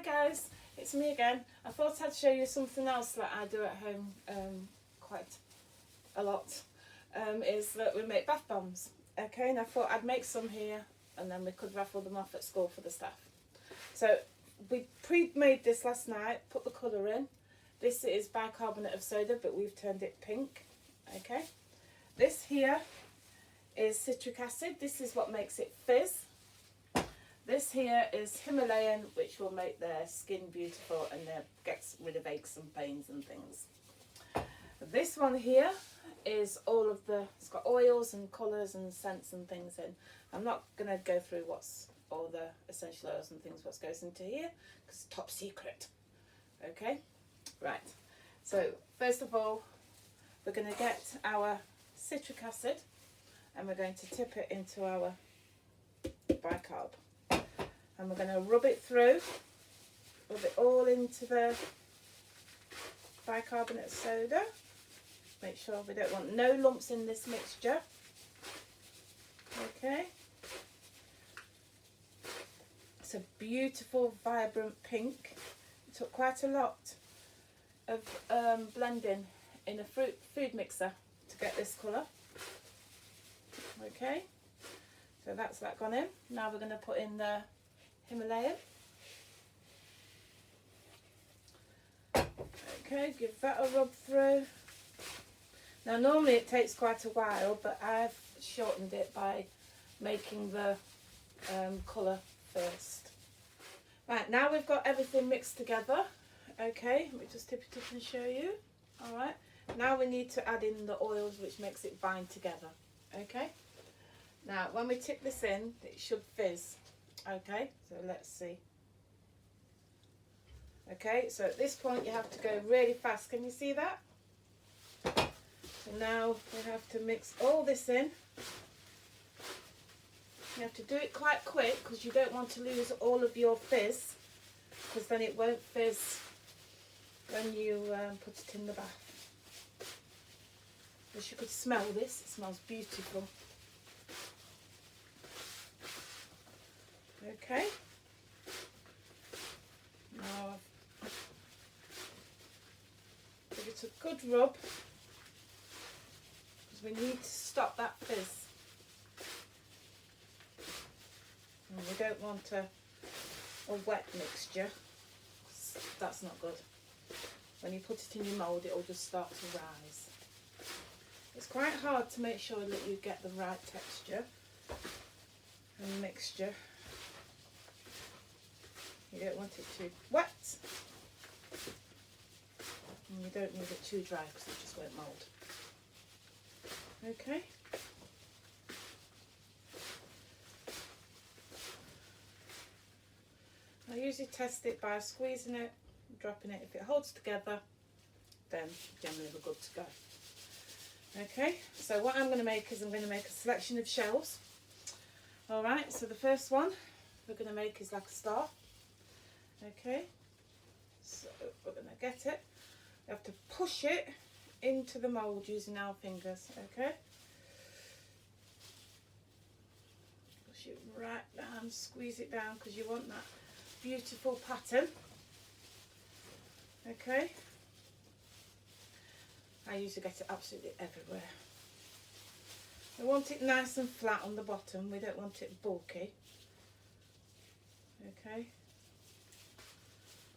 guys, it's me again. I thought I'd show you something else that I do at home quite a lot, is that we make bath bombs. Okay, and I thought I'd make some here and then we could raffle them off at school for the staff. So we pre-made this last night, put the colour in. This is bicarbonate of soda, but we've turned it pink. Okay, this here is citric acid. This is what makes it fizz. This here is Himalayan, which will make their skin beautiful and gets rid of aches and pains and things. This one here is all of it's got oils and colours and scents and things in. I'm not going to go through what's all the essential oils and things what goes into here because it's top secret. Okay, right. So first of all, we're going to get our citric acid and we're going to tip it into our bicarb. And we're going to rub it through, rub it all into the bicarbonate of soda. Make sure we don't want no lumps in this mixture. Okay. It's a beautiful, vibrant pink. It took quite a lot of blending in a food mixer to get this colour. Okay. So that's that gone in. Now we're going to put in the Himalayan. Okay, give that a rub through. Now normally it takes quite a while, but I've shortened it by making the colour first. Right, now we've got everything mixed together. Okay, let me just tip it up and show you. Alright, now we need to add in the oils which makes it bind together. Okay, now when we tip this in, it should fizz. Okay, so let's see. Okay, so at this point you have to go really fast. Can you see that? So now we have to mix all this in. You have to do it quite quick because you don't want to lose all of your fizz, because then it won't fizz when you put it in the bath. Wish you could smell this, it smells beautiful. Okay, now give it a good rub because we need to stop that fizz. And we don't want a wet mixture, that's not good. When you put it in your mould, it will just start to rise. It's quite hard to make sure that you get the right texture and mixture. You don't want it too wet, and you don't need it too dry because it just won't mould. Okay. I usually test it by squeezing it, dropping it. If it holds together, then generally we're good to go. Okay, so what I'm going to make is I'm going to make a selection of shells. Alright, so the first one we're going to make is like a star. Okay, so we're going to get it. We have to push it into the mould using our fingers. Okay, push it right down, squeeze it down because you want that beautiful pattern. Okay, I usually get it absolutely everywhere. We want it nice and flat on the bottom, we don't want it bulky. Okay,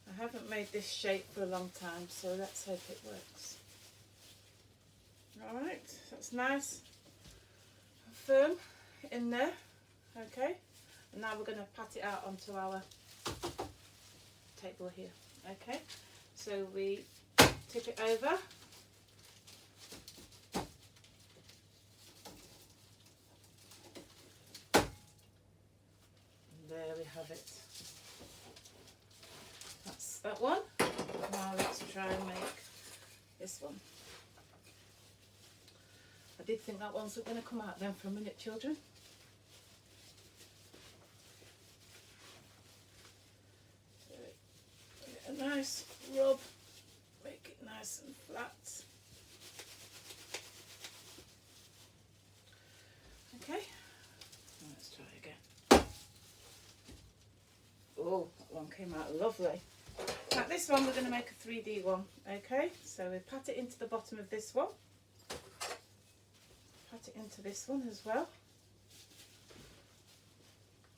I haven't made this shape for a long time, so let's hope it works. Alright, that's nice and firm in there. Okay, and now we're going to pat it out onto our table here. Okay, so we tip it over. And there we have it. That's that one. Now let's try and make this one. I did think that one's going to come out then for a minute, children. A nice rub, make it nice and flat. Okay, let's try again. Oh, that one came out lovely. Now this one we're going to make a 3D one, okay? So we pat it into the bottom of this one. Pat it into this one as well.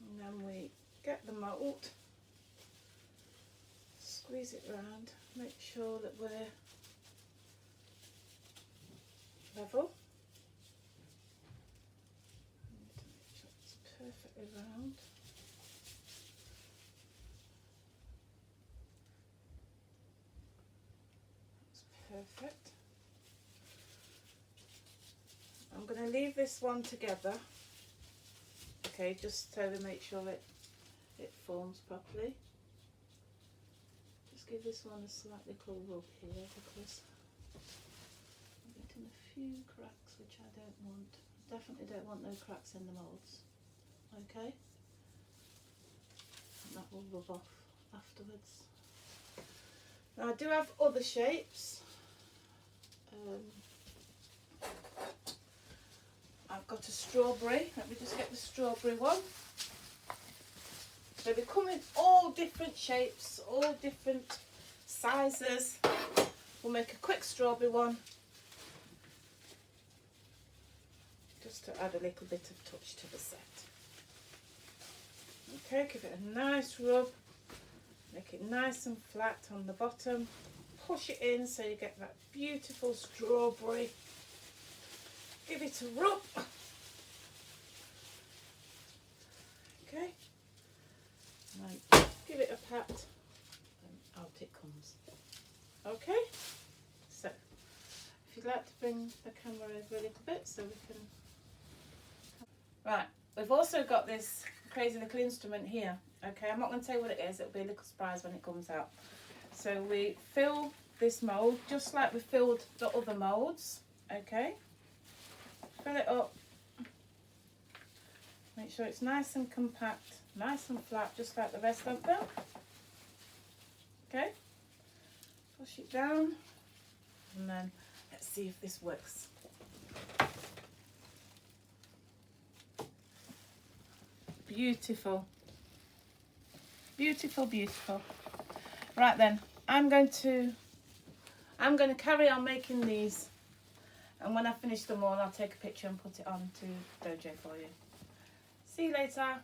And then we get the mould, squeeze it round, make sure that we're level. Make sure it's perfectly round. Perfect. I'm going to leave this one together, okay, just so we make sure it forms properly. Just give this one a slight little rub here because I'm getting a few cracks which I don't want. Definitely don't want no cracks in the moulds, okay, and that will rub off afterwards. Now I do have other shapes. I've got a strawberry. Let me just get the strawberry one. So they come in all different shapes, all different sizes. We'll make a quick strawberry one, just to add a little bit of touch to the set. Okay, give it a nice rub, make it nice and flat on the bottom. Push it in so you get that beautiful strawberry. Give it a rub. Okay. And give it a pat and out it comes. Okay. So, if you'd like to bring the camera over a little bit so we can... Right, we've also got this crazy little instrument here. Okay, I'm not going to tell you what it is. It'll be a little surprise when it comes out. So we fill this mould just like we filled the other moulds, okay? Fill it up. Make sure it's nice and compact, nice and flat, just like the rest of them. Okay? Push it down, and then let's see if this works. Beautiful. Beautiful, beautiful. Right then, I'm going to carry on making these, and when I finish them all I'll take a picture and put it on to Dojo for you. See you later.